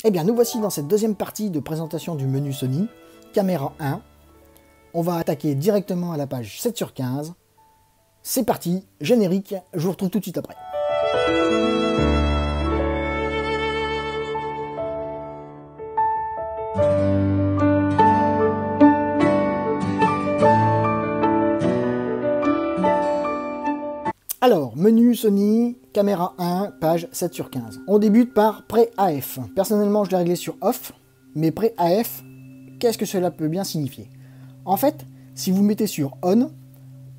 Eh bien, nous voici dans cette deuxième partie de présentation du menu Sony, caméra 1. On va attaquer directement à la page 7 sur 15. C'est parti, générique, je vous retrouve tout de suite après. Alors, menu Sony, caméra 1, page 7 sur 15. On débute par pré-AF. Personnellement, je l'ai réglé sur off, mais pré-AF, qu'est-ce que cela peut bien signifier? En fait, si vous mettez sur on,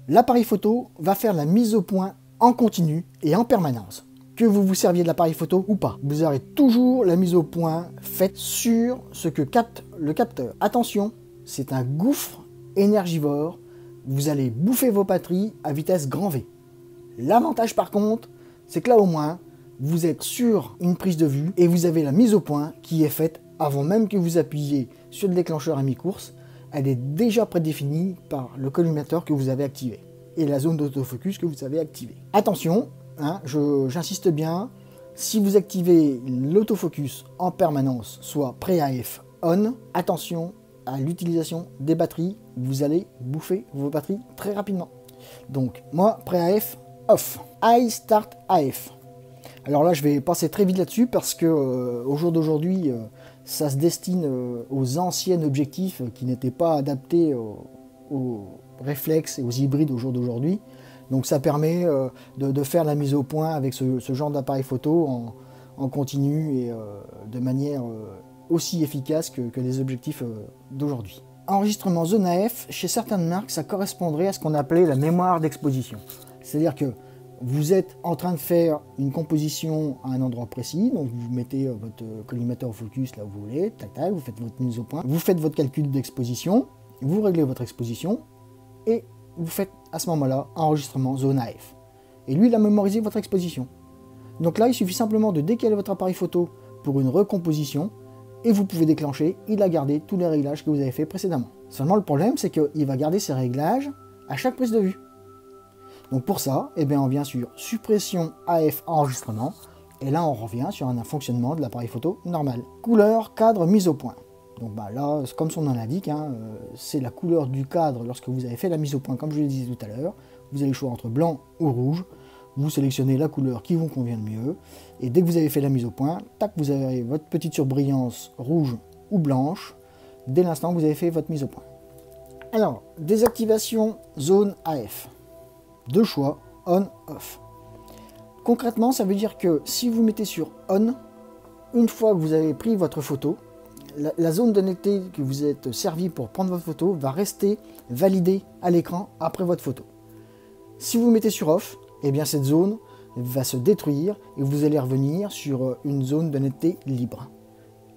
l'appareil photo va faire la mise au point en continu et en permanence. Que vous vous serviez de l'appareil photo ou pas, vous aurez toujours la mise au point faite sur ce que capte le capteur. Attention, c'est un gouffre énergivore, vous allez bouffer vos batteries à vitesse grand V. L'avantage par contre, c'est que là au moins, vous êtes sur une prise de vue et vous avez la mise au point qui est faite avant même que vous appuyiez sur le déclencheur à mi-course. Elle est déjà prédéfinie par le collimateur que vous avez activé et la zone d'autofocus que vous avez activée. Attention, hein, j'insiste bien, si vous activez l'autofocus en permanence, soit pré-AF on, attention à l'utilisation des batteries, vous allez bouffer vos batteries très rapidement. Donc moi, pré-AF, off. I start AF. Alors là, je vais passer très vite là-dessus parce que au jour d'aujourd'hui, ça se destine aux anciens objectifs qui n'étaient pas adaptés aux réflexes et aux hybrides au jour d'aujourd'hui. Donc ça permet de faire la mise au point avec ce genre d'appareil photo en continu et de manière aussi efficace que les objectifs d'aujourd'hui. Enregistrement zone AF, chez certaines marques, ça correspondrait à ce qu'on appelait la mémoire d'exposition. C'est-à-dire que vous êtes en train de faire une composition à un endroit précis, donc vous mettez votre collimateur au focus là où vous voulez, tac tac, vous faites votre mise au point, vous faites votre calcul d'exposition, vous réglez votre exposition, et vous faites à ce moment-là enregistrement zone AF. Et lui, il a mémorisé votre exposition. Donc là, il suffit simplement de décaler votre appareil photo pour une recomposition, et vous pouvez déclencher, il a gardé tous les réglages que vous avez fait précédemment. Seulement le problème, c'est qu'il va garder ces réglages à chaque prise de vue. Donc pour ça, eh bien, on vient sur suppression AF enregistrement, et là on revient sur un fonctionnement de l'appareil photo normal. Couleur, cadre, mise au point. Donc bah, là, comme son nom l'indique, hein, c'est la couleur du cadre lorsque vous avez fait la mise au point, comme je le disais tout à l'heure. Vous avez le choix entre blanc ou rouge. Vous sélectionnez la couleur qui vous convient le mieux, et dès que vous avez fait la mise au point, tac, vous avez votre petite surbrillance rouge ou blanche, dès l'instant que vous avez fait votre mise au point. Alors, désactivation zone AF. Deux choix, on, off. Concrètement, ça veut dire que si vous mettez sur on, une fois que vous avez pris votre photo, la zone de netteté que vous êtes servi pour prendre votre photo va rester validée à l'écran après votre photo. Si vous mettez sur off, eh bien cette zone va se détruire et vous allez revenir sur une zone de netteté libre.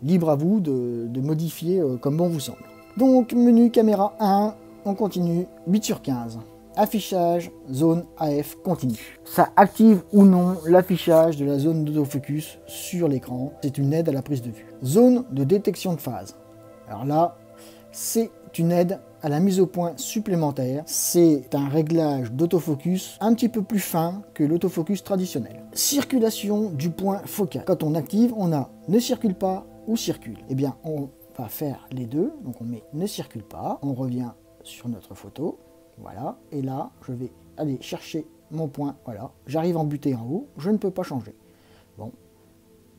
Libre à vous de modifier comme bon vous semble. Donc menu caméra 1, on continue, 8 sur 15. Affichage, zone AF continue. Ça active ou non l'affichage de la zone d'autofocus sur l'écran. C'est une aide à la prise de vue. Zone de détection de phase. Alors là, c'est une aide à la mise au point supplémentaire. C'est un réglage d'autofocus un petit peu plus fin que l'autofocus traditionnel. Circulation du point focal. Quand on active, on a ne circule pas ou circule. Eh bien, on va faire les deux. Donc on met ne circule pas. On revient sur notre photo. Voilà, et là, je vais aller chercher mon point, voilà. J'arrive en butée en haut, je ne peux pas changer. Bon,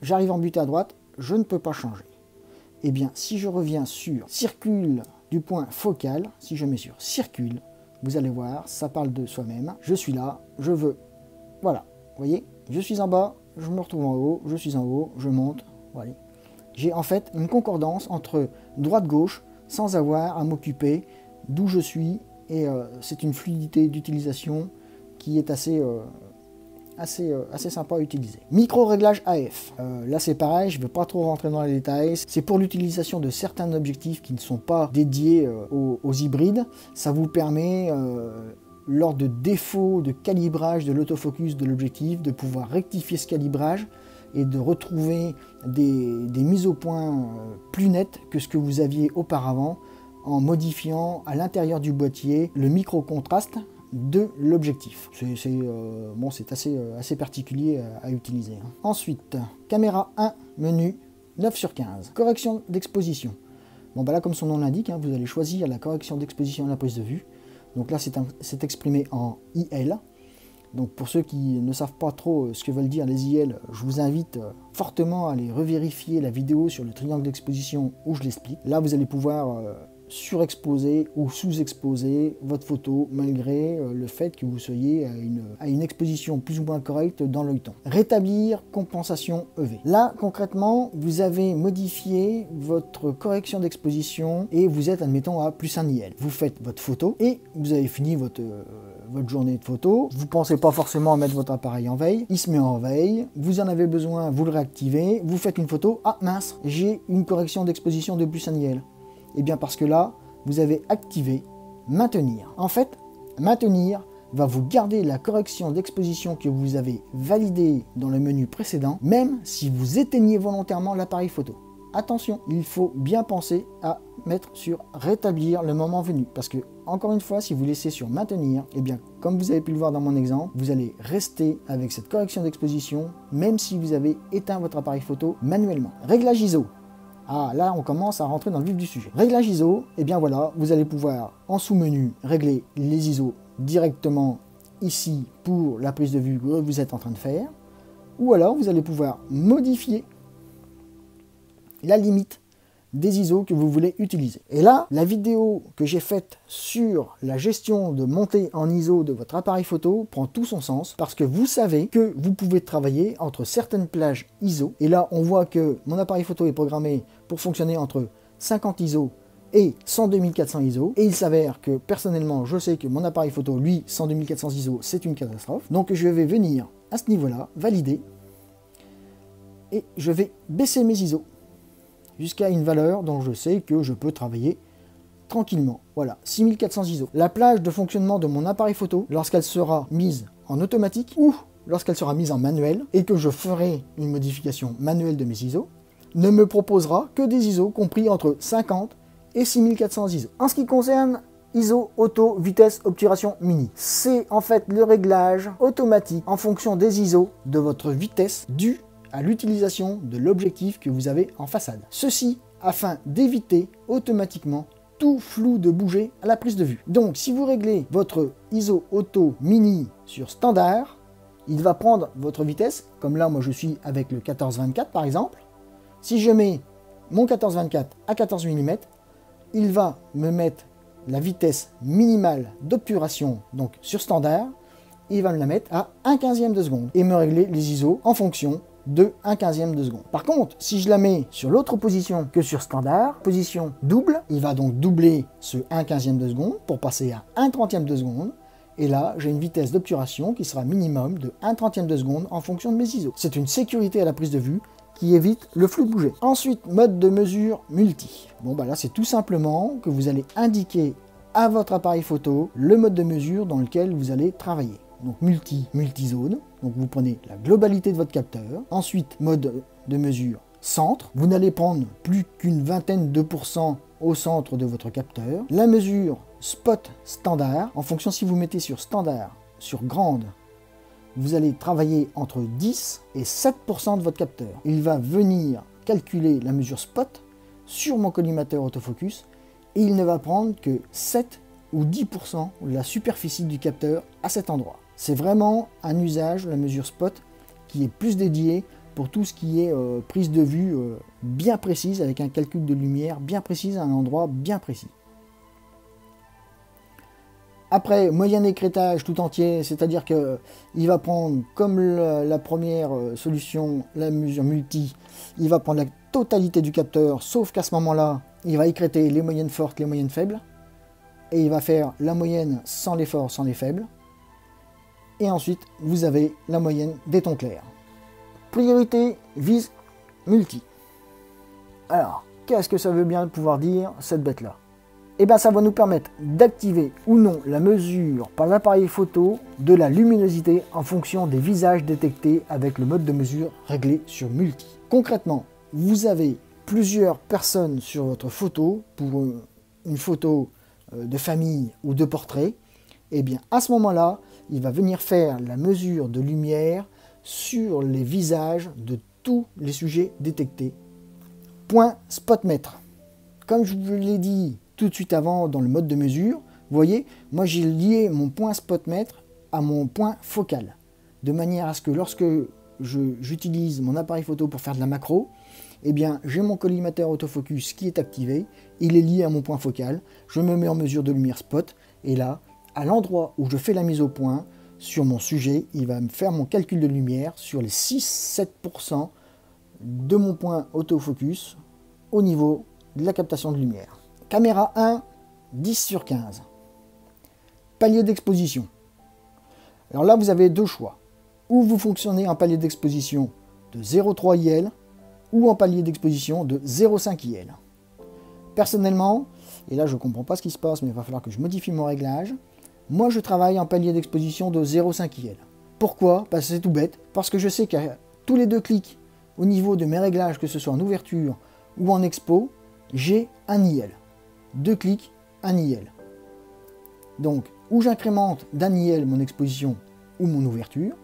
j'arrive en butée à droite, je ne peux pas changer. Eh bien, si je reviens sur circule du point focal, si je mets sur circule, vous allez voir, ça parle de soi-même. Je suis là, je veux, voilà, vous voyez, je suis en bas, je me retrouve en haut, je suis en haut, je monte, voilà. J'ai en fait une concordance entre droite-gauche, sans avoir à m'occuper d'où je suis. Et c'est une fluidité d'utilisation qui est assez sympa à utiliser. Micro-réglage AF. Là c'est pareil, je ne vais pas trop rentrer dans les détails. C'est pour l'utilisation de certains objectifs qui ne sont pas dédiés aux hybrides. Ça vous permet, lors de défauts de calibrage de l'autofocus de l'objectif, de pouvoir rectifier ce calibrage et de retrouver des mises au point plus nettes que ce que vous aviez auparavant, en modifiant à l'intérieur du boîtier le micro-contraste de l'objectif. C'est assez particulier à utiliser. Ensuite, caméra 1, menu, 9 sur 15. Correction d'exposition. Bon bah là comme son nom l'indique, vous allez choisir la correction d'exposition de la prise de vue. Donc là c'est exprimé en IL. Donc pour ceux qui ne savent pas trop ce que veulent dire les IL, je vous invite fortement à aller revérifier la vidéo sur le triangle d'exposition où je l'explique. Là vous allez pouvoir surexposer ou sous-exposer votre photo malgré le fait que vous soyez à une exposition plus ou moins correcte dans l'œilleton. Rétablir compensation EV. Là concrètement vous avez modifié votre correction d'exposition et vous êtes admettons à plus 1 IL. Vous faites votre photo et vous avez fini votre journée de photo, vous ne pensez pas forcément à mettre votre appareil en veille, il se met en veille, vous en avez besoin, vous le réactivez, vous faites une photo, ah mince, j'ai une correction d'exposition de plus 1 IL. Et bien parce que là, vous avez activé maintenir. En fait, maintenir va vous garder la correction d'exposition que vous avez validée dans le menu précédent, même si vous éteignez volontairement l'appareil photo. Attention, il faut bien penser à mettre sur rétablir le moment venu, parce que encore une fois, si vous laissez sur maintenir, et bien comme vous avez pu le voir dans mon exemple, vous allez rester avec cette correction d'exposition, même si vous avez éteint votre appareil photo manuellement. Réglage ISO. Ah, là, on commence à rentrer dans le vif du sujet. Réglage ISO, et bien voilà, vous allez pouvoir, en sous-menu, régler les ISO directement ici pour la prise de vue que vous êtes en train de faire. Ou alors, vous allez pouvoir modifier la limite des ISO que vous voulez utiliser. Et là, la vidéo que j'ai faite sur la gestion de montée en ISO de votre appareil photo prend tout son sens parce que vous savez que vous pouvez travailler entre certaines plages ISO. Et là, on voit que mon appareil photo est programmé pour fonctionner entre 50 ISO et 102 400 ISO. Et il s'avère que personnellement, je sais que mon appareil photo, lui, 102 400 ISO, c'est une catastrophe. Donc je vais venir à ce niveau-là, valider, et je vais baisser mes ISO jusqu'à une valeur dont je sais que je peux travailler tranquillement. Voilà, 6400 ISO. La plage de fonctionnement de mon appareil photo, lorsqu'elle sera mise en automatique ou lorsqu'elle sera mise en manuel, et que je ferai une modification manuelle de mes ISO, ne me proposera que des ISO compris entre 50 et 6400 ISO. En ce qui concerne ISO auto vitesse obturation mini, c'est en fait le réglage automatique en fonction des ISO de votre vitesse due à l'utilisation de l'objectif que vous avez en façade. Ceci afin d'éviter automatiquement tout flou de bouger à la prise de vue. Donc si vous réglez votre ISO auto mini sur standard, il va prendre votre vitesse, comme là moi je suis avec le 14-24 par exemple. Si je mets mon 14-24 à 14 mm, il va me mettre la vitesse minimale d'obturation, donc sur standard, il va me la mettre à 1/15 de seconde et me régler les ISO en fonction de 1/15 de seconde. Par contre, si je la mets sur l'autre position que sur standard, position double, il va donc doubler ce 1/15 de seconde pour passer à 1/30 de seconde. Et là, j'ai une vitesse d'obturation qui sera minimum de 1/30 de seconde en fonction de mes ISO. C'est une sécurité à la prise de vue qui évite le flou de bouger. Ensuite, mode de mesure multi. Bon bah là, c'est tout simplement que vous allez indiquer à votre appareil photo le mode de mesure dans lequel vous allez travailler. Donc multi-zone, donc vous prenez la globalité de votre capteur. Ensuite, mode de mesure centre, vous n'allez prendre plus qu'une vingtaine de % au centre de votre capteur. La mesure spot standard, en fonction si vous mettez sur standard, sur grande, vous allez travailler entre 10 et 7% de votre capteur. Il va venir calculer la mesure spot sur mon collimateur autofocus et il ne va prendre que 7 ou 10% de la superficie du capteur à cet endroit. C'est vraiment un usage, la mesure spot, qui est plus dédié pour tout ce qui est prise de vue bien précise, avec un calcul de lumière bien précis à un endroit bien précis. Après, moyen écrêtage tout entier, c'est-à-dire qu'il va prendre, comme la première solution, la mesure multi, il va prendre la totalité du capteur, sauf qu'à ce moment-là, il va écrêter les moyennes fortes, les moyennes faibles, et il va faire la moyenne sans les forts, sans les faibles. Et ensuite, vous avez la moyenne des tons clairs. Priorité vise multi. Alors, qu'est-ce que ça veut bien pouvoir dire, cette bête-là? Eh bien, ça va nous permettre d'activer ou non la mesure par l'appareil photo de la luminosité en fonction des visages détectés avec le mode de mesure réglé sur multi. Concrètement, vous avez plusieurs personnes sur votre photo pour une photo de famille ou de portrait. Et bien, à ce moment-là, il va venir faire la mesure de lumière sur les visages de tous les sujets détectés Point spotmètre. Comme je vous l'ai dit tout de suite avant dans le mode de mesure, vous voyez, moi j'ai lié mon point spotmètre à mon point focal, de manière à ce que lorsque j'utilise mon appareil photo pour faire de la macro, eh bien j'ai mon collimateur autofocus qui est activé, il est lié à mon point focal, je me mets en mesure de lumière spot, et là, à l'endroit où je fais la mise au point, sur mon sujet, il va me faire mon calcul de lumière sur les 6-7% de mon point autofocus au niveau de la captation de lumière. Caméra 1, 10 sur 15. Palier d'exposition. Alors là, vous avez deux choix. Ou vous fonctionnez en palier d'exposition de 0,3 IL, ou en palier d'exposition de 0,5 IL. Personnellement, et là je ne comprends pas ce qui se passe, mais il va falloir que je modifie mon réglage, moi je travaille en palier d'exposition de 0,5 IL. Pourquoi? Parce que c'est tout bête, parce que je sais qu'à tous les deux clics, au niveau de mes réglages, que ce soit en ouverture ou en expo, j'ai un IL. Deux clics, un IL. Donc, ou j'incrémente d'un IL mon exposition ou mon ouverture,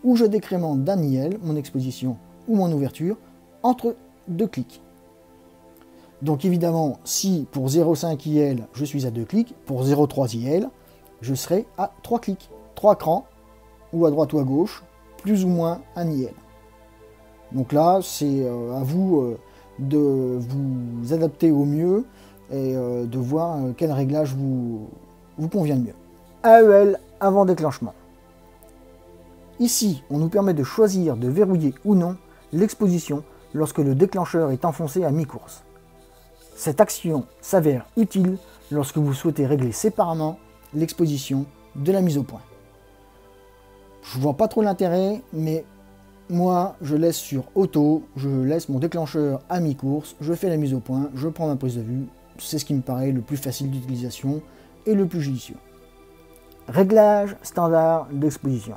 ou je décrémente d'un IL mon exposition ou mon ouverture entre deux clics. Donc évidemment, si pour 0,5 IL, je suis à 2 clics, pour 0,3 IL, je serai à 3 clics, 3 crans, ou à droite ou à gauche, plus ou moins un IL. Donc là, c'est à vous de vous adapter au mieux et de voir quel réglage vous convient le mieux. AEL avant déclenchement. Ici, on nous permet de choisir de verrouiller ou non l'exposition lorsque le déclencheur est enfoncé à mi-course. Cette action s'avère utile lorsque vous souhaitez régler séparément l'exposition de la mise au point. Je ne vois pas trop l'intérêt, mais moi je laisse sur auto, je laisse mon déclencheur à mi-course, je fais la mise au point, je prends ma prise de vue, c'est ce qui me paraît le plus facile d'utilisation et le plus judicieux. Réglage standard d'exposition.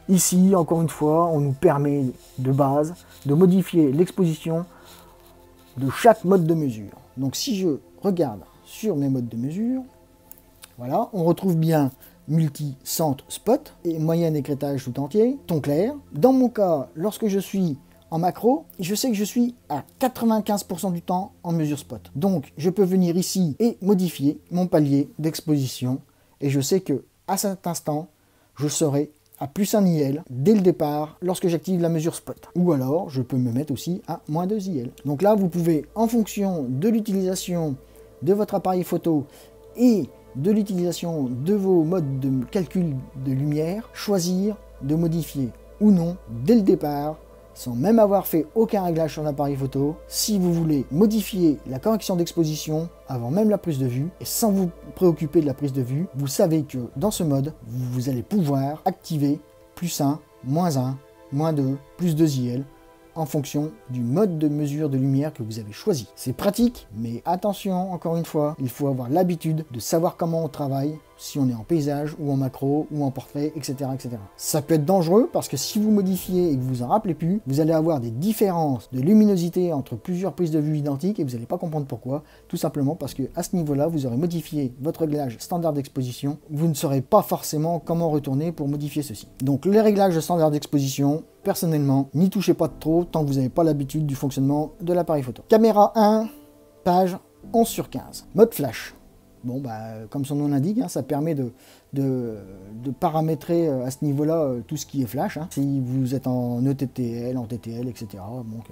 Ici, encore une fois, on nous permet de base de modifier l'exposition de chaque mode de mesure. Donc si je regarde sur mes modes de mesure, voilà, on retrouve bien multi, centre, spot, et moyenne écrêtage tout entier, ton clair. Dans mon cas, lorsque je suis en macro, je sais que je suis à 95% du temps en mesure spot. Donc je peux venir ici et modifier mon palier d'exposition, et je sais que à cet instant, je serai à plus 1 IL dès le départ lorsque j'active la mesure spot. Ou alors, je peux me mettre aussi à moins 2 IL. Donc là, vous pouvez, en fonction de l'utilisation de votre appareil photo et de l'utilisation de vos modes de calcul de lumière, choisir de modifier ou non, dès le départ, sans même avoir fait aucun réglage sur l'appareil photo, si vous voulez modifier la correction d'exposition avant même la prise de vue, et sans vous préoccuper de la prise de vue, vous savez que dans ce mode, vous allez pouvoir activer plus 1, moins 1, moins 2, plus 2 IL, en fonction du mode de mesure de lumière que vous avez choisi. C'est pratique, mais attention, encore une fois, il faut avoir l'habitude de savoir comment on travaille, si on est en paysage, ou en macro, ou en portrait, etc., etc. Ça peut être dangereux, parce que si vous modifiez et que vous en rappelez plus, vous allez avoir des différences de luminosité entre plusieurs prises de vue identiques, et vous n'allez pas comprendre pourquoi, tout simplement parce que à ce niveau-là, vous aurez modifié votre réglage standard d'exposition, vous ne saurez pas forcément comment retourner pour modifier ceci. Donc les réglages standard d'exposition, personnellement, n'y touchez pas trop tant que vous n'avez pas l'habitude du fonctionnement de l'appareil photo. Caméra 1, page 11 sur 15. Mode flash. Bon, comme son nom l'indique, hein, ça permet de paramétrer à ce niveau-là tout ce qui est flash. Hein. Si vous êtes en ETTL, en TTL, etc. Donc,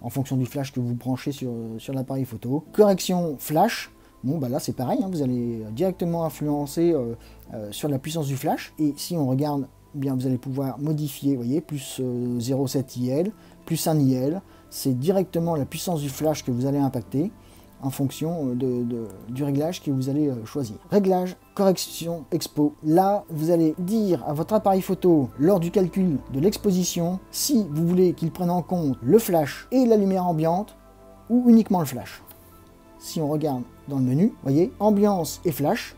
en fonction du flash que vous branchez sur l'appareil photo. Correction flash. Bon, là c'est pareil, hein, vous allez directement influencer sur la puissance du flash. Et si on regarde, bien vous allez pouvoir modifier, vous voyez, plus 0,7 IL, plus 1 IL. C'est directement la puissance du flash que vous allez impacter en fonction du réglage que vous allez choisir. Réglage, correction, expo. Là, vous allez dire à votre appareil photo, lors du calcul de l'exposition, si vous voulez qu'il prenne en compte le flash et la lumière ambiante, ou uniquement le flash. Si on regarde dans le menu, vous voyez, ambiance et flash,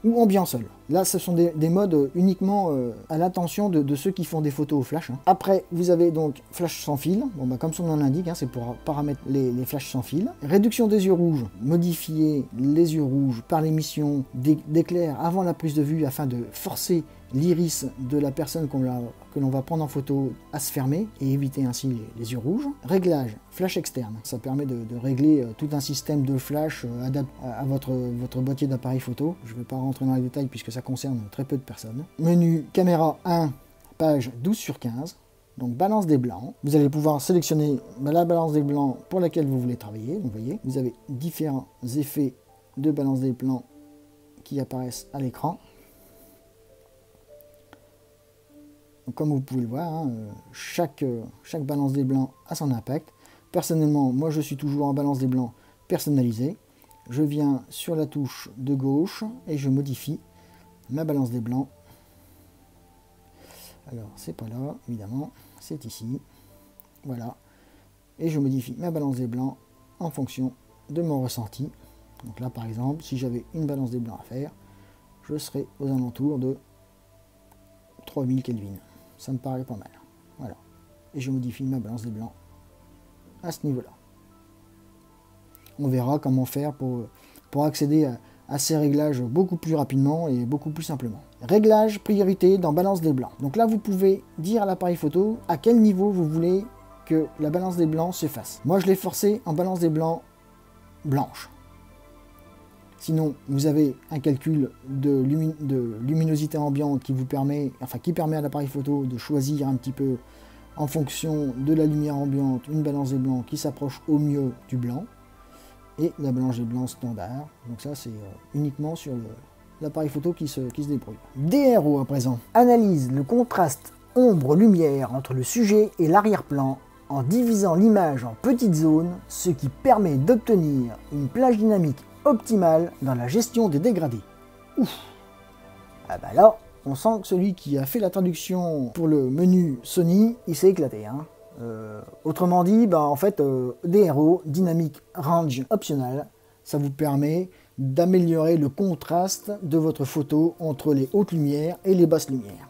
ou ambiance seul. Là, ce sont des modes uniquement à l'attention de ceux qui font des photos au flash. Hein. Après, vous avez donc flash sans fil. Bon, comme son nom l'indique, hein, c'est pour paramétrer les flashs sans fil. Réduction des yeux rouges. Modifier les yeux rouges par l'émission d'éclairs avant la prise de vue afin de forcer l'iris de la personne que l'on va prendre en photo à se fermer et éviter ainsi les yeux rouges. Réglage flash externe, ça permet de régler tout un système de flash adapté à votre boîtier d'appareil photo. Je ne vais pas rentrer dans les détails puisque ça concerne très peu de personnes. Menu caméra 1, page 12/15. Donc balance des blancs, vous allez pouvoir sélectionner la balance des blancs pour laquelle vous voulez travailler. Donc vous voyez, vous avez différents effets de balance des blancs qui apparaissent à l'écran. Comme vous pouvez le voir, hein, chaque balance des blancs a son impact. Personnellement, moi je suis toujours en balance des blancs personnalisé. Je viens sur la touche de gauche et je modifie ma balance des blancs. Alors c'est pas là, évidemment, c'est ici. Voilà. Et je modifie ma balance des blancs en fonction de mon ressenti. Donc là par exemple, si j'avais une balance des blancs à faire, je serais aux alentours de 3000 Kelvin. Ça me paraît pas mal. Voilà. Et je modifie ma balance des blancs à ce niveau-là. On verra comment faire pour accéder à ces réglages beaucoup plus rapidement et beaucoup plus simplement. Réglage priorité dans balance des blancs. Donc là, vous pouvez dire à l'appareil photo à quel niveau vous voulez que la balance des blancs se fasse. Moi, je l'ai forcé en balance des blancs blanche. Sinon, vous avez un calcul de luminosité ambiante qui permet à l'appareil photo de choisir un petit peu en fonction de la lumière ambiante une balance des blancs qui s'approche au mieux du blanc et la balance des blancs standard. Donc ça, c'est uniquement sur l'appareil photo qui se débrouille. DRO à présent. Analyse le contraste ombre-lumière entre le sujet et l'arrière-plan en divisant l'image en petites zones, ce qui permet d'obtenir une plage dynamique optimale dans la gestion des dégradés. Ouf. Ah bah là, on sent que celui qui a fait la traduction pour le menu Sony, il s'est éclaté. Hein. Autrement dit, bah en fait, DRO, Dynamic Range Optional, ça vous permet d'améliorer le contraste de votre photo entre les hautes lumières et les basses lumières.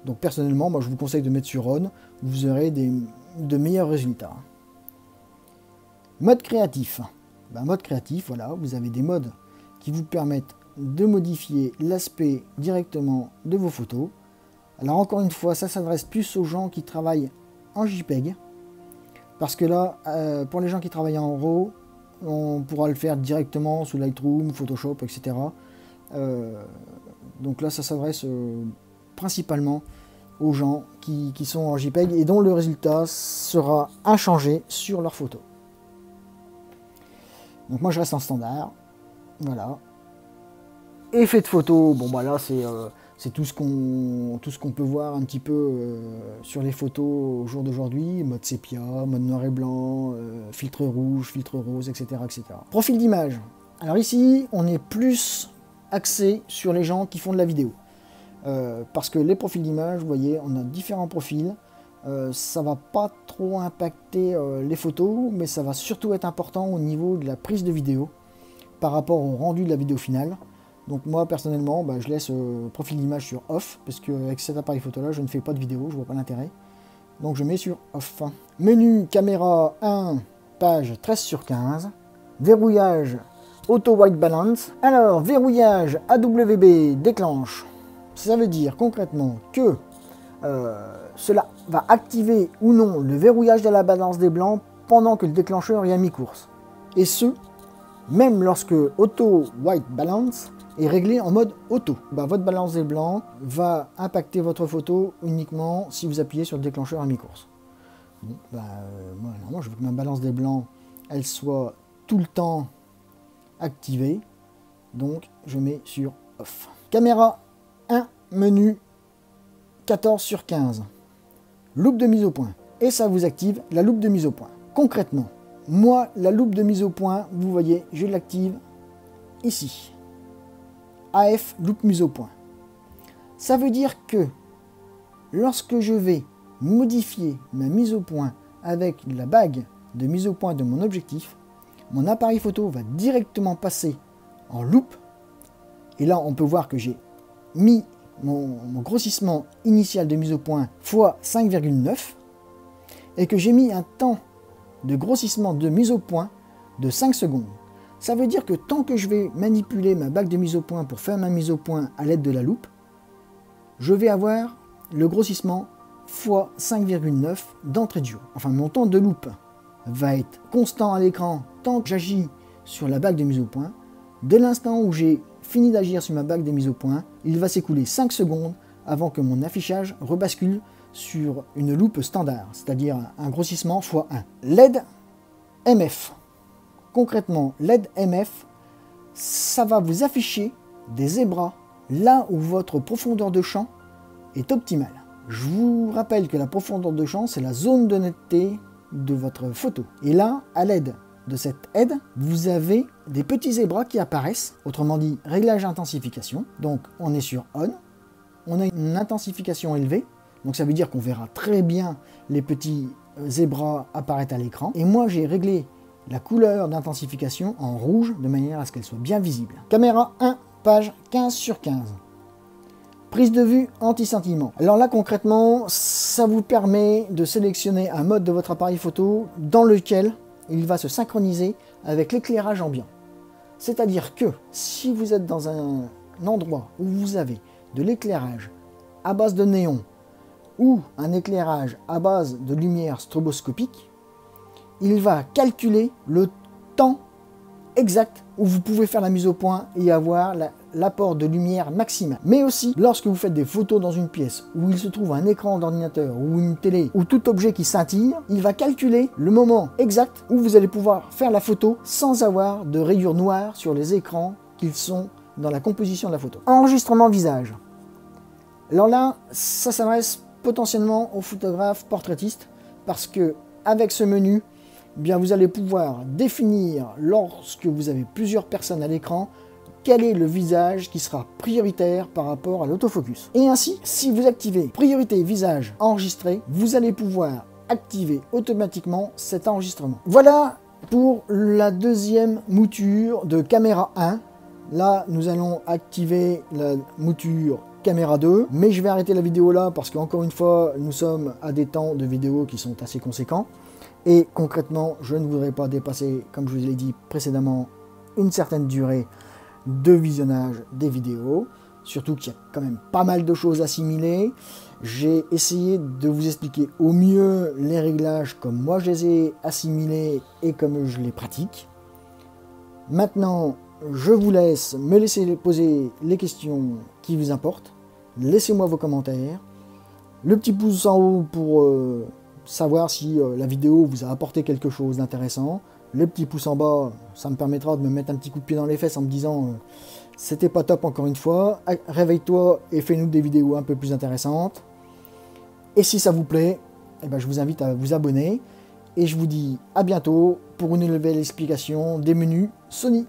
Donc personnellement, moi je vous conseille de mettre sur On, vous aurez de meilleurs résultats. Mode créatif. Mode créatif, voilà, vous avez des modes qui vous permettent de modifier l'aspect directement de vos photos. Alors encore une fois, ça s'adresse plus aux gens qui travaillent en JPEG, parce que là, pour les gens qui travaillent en RAW, on pourra le faire directement sous Lightroom, Photoshop, etc. Donc là, ça s'adresse principalement aux gens qui sont en JPEG et dont le résultat sera inchangé sur leurs photos. Donc moi je reste en standard, voilà. Effet de photo, bon bah là c'est tout ce qu'on peut voir un petit peu sur les photos au jour d'aujourd'hui, mode sépia, mode noir et blanc, filtre rouge, filtre rose, etc., etc. Profil d'image. Alors ici on est plus axé sur les gens qui font de la vidéo. Parce que les profils d'image, vous voyez, on a différents profils. Ça va pas trop impacter les photos, mais ça va surtout être important au niveau de la prise de vidéo par rapport au rendu de la vidéo finale. Donc moi personnellement, je laisse profil d'image sur off, parce qu'avec cet appareil photo là, je ne fais pas de vidéo, je vois pas l'intérêt. Donc je mets sur off. Menu caméra 1, page 13/15. Verrouillage auto white balance. Alors verrouillage AWB déclenche. Ça veut dire concrètement que cela va activer ou non le verrouillage de la balance des blancs pendant que le déclencheur est à mi-course. Et ce, même lorsque Auto White Balance est réglé en mode auto. Votre balance des blancs va impacter votre photo uniquement si vous appuyez sur le déclencheur à mi-course. Bon, moi, normalement, je veux que ma balance des blancs, elle soit tout le temps activée. Donc, je mets sur off. Caméra 1, menu 14/15. Loupe de mise au point. Et ça vous active la loupe de mise au point. Concrètement, moi, la loupe de mise au point, vous voyez, je l'active ici. AF, loupe mise au point. Ça veut dire que lorsque je vais modifier ma mise au point avec la bague de mise au point de mon objectif, mon appareil photo va directement passer en loupe. Et là, on peut voir que j'ai mis mon grossissement initial de mise au point fois 5,9 et que j'ai mis un temps de grossissement de mise au point de 5 secondes. Ça veut dire que tant que je vais manipuler ma bague de mise au point pour faire ma mise au point à l'aide de la loupe, je vais avoir le grossissement x 5,9 d'entrée de jeu. Enfin, mon temps de loupe va être constant à l'écran tant que j'agis sur la bague de mise au point. Dès l'instant où j'ai fini d'agir sur ma bague de mise au point, il va s'écouler 5 secondes avant que mon affichage rebascule sur une loupe standard, c'est-à-dire un grossissement x 1. LED MF. Concrètement, LED MF, ça va vous afficher des zébras là où votre profondeur de champ est optimale. Je vous rappelle que la profondeur de champ, c'est la zone de netteté de votre photo. Et là, à l'aide de cette aide, vous avez des petits zébras qui apparaissent, autrement dit, réglage intensification. Donc, on est sur On, on a une intensification élevée, donc ça veut dire qu'on verra très bien les petits zébras apparaître à l'écran. Et moi, j'ai réglé la couleur d'intensification en rouge, de manière à ce qu'elle soit bien visible. Caméra 1, page 15 sur 15. Prise de vue anti-scintillement. Alors là, concrètement, ça vous permet de sélectionner un mode de votre appareil photo dans lequel il va se synchroniser avec l'éclairage ambiant. C'est-à-dire que si vous êtes dans un endroit où vous avez de l'éclairage à base de néon ou un éclairage à base de lumière stroboscopique, il va calculer le temps exact où vous pouvez faire la mise au point et avoir l'apport de lumière maximal. Mais aussi, lorsque vous faites des photos dans une pièce où il se trouve un écran d'ordinateur ou une télé ou tout objet qui scintille, il va calculer le moment exact où vous allez pouvoir faire la photo sans avoir de rayures noires sur les écrans qu'ils sont dans la composition de la photo. Enregistrement visage. Alors là, ça s'adresse potentiellement aux photographes portraitistes parce que avec ce menu, bien vous allez pouvoir définir, lorsque vous avez plusieurs personnes à l'écran, quel est le visage qui sera prioritaire par rapport à l'autofocus. Et ainsi, si vous activez priorité visage enregistré, vous allez pouvoir activer automatiquement cet enregistrement. Voilà pour la deuxième mouture de caméra 1. Là, nous allons activer la mouture caméra 2, mais je vais arrêter la vidéo là parce qu'encore une fois, nous sommes à des temps de vidéo qui sont assez conséquents. Et concrètement, je ne voudrais pas dépasser, comme je vous l'ai dit précédemment, une certaine durée de visionnage des vidéos. Surtout qu'il y a quand même pas mal de choses à assimiler. J'ai essayé de vous expliquer au mieux les réglages comme moi je les ai assimilés et comme je les pratique. Maintenant, je vous laisse me laisser poser les questions qui vous importent. Laissez-moi vos commentaires. Le petit pouce en haut pour savoir si la vidéo vous a apporté quelque chose d'intéressant. Le petit pouce en bas, ça me permettra de me mettre un petit coup de pied dans les fesses en me disant c'était pas top encore une fois. Réveille-toi et fais-nous des vidéos un peu plus intéressantes. Et si ça vous plaît, eh ben, je vous invite à vous abonner. Et je vous dis à bientôt pour une nouvelle explication des menus Sony.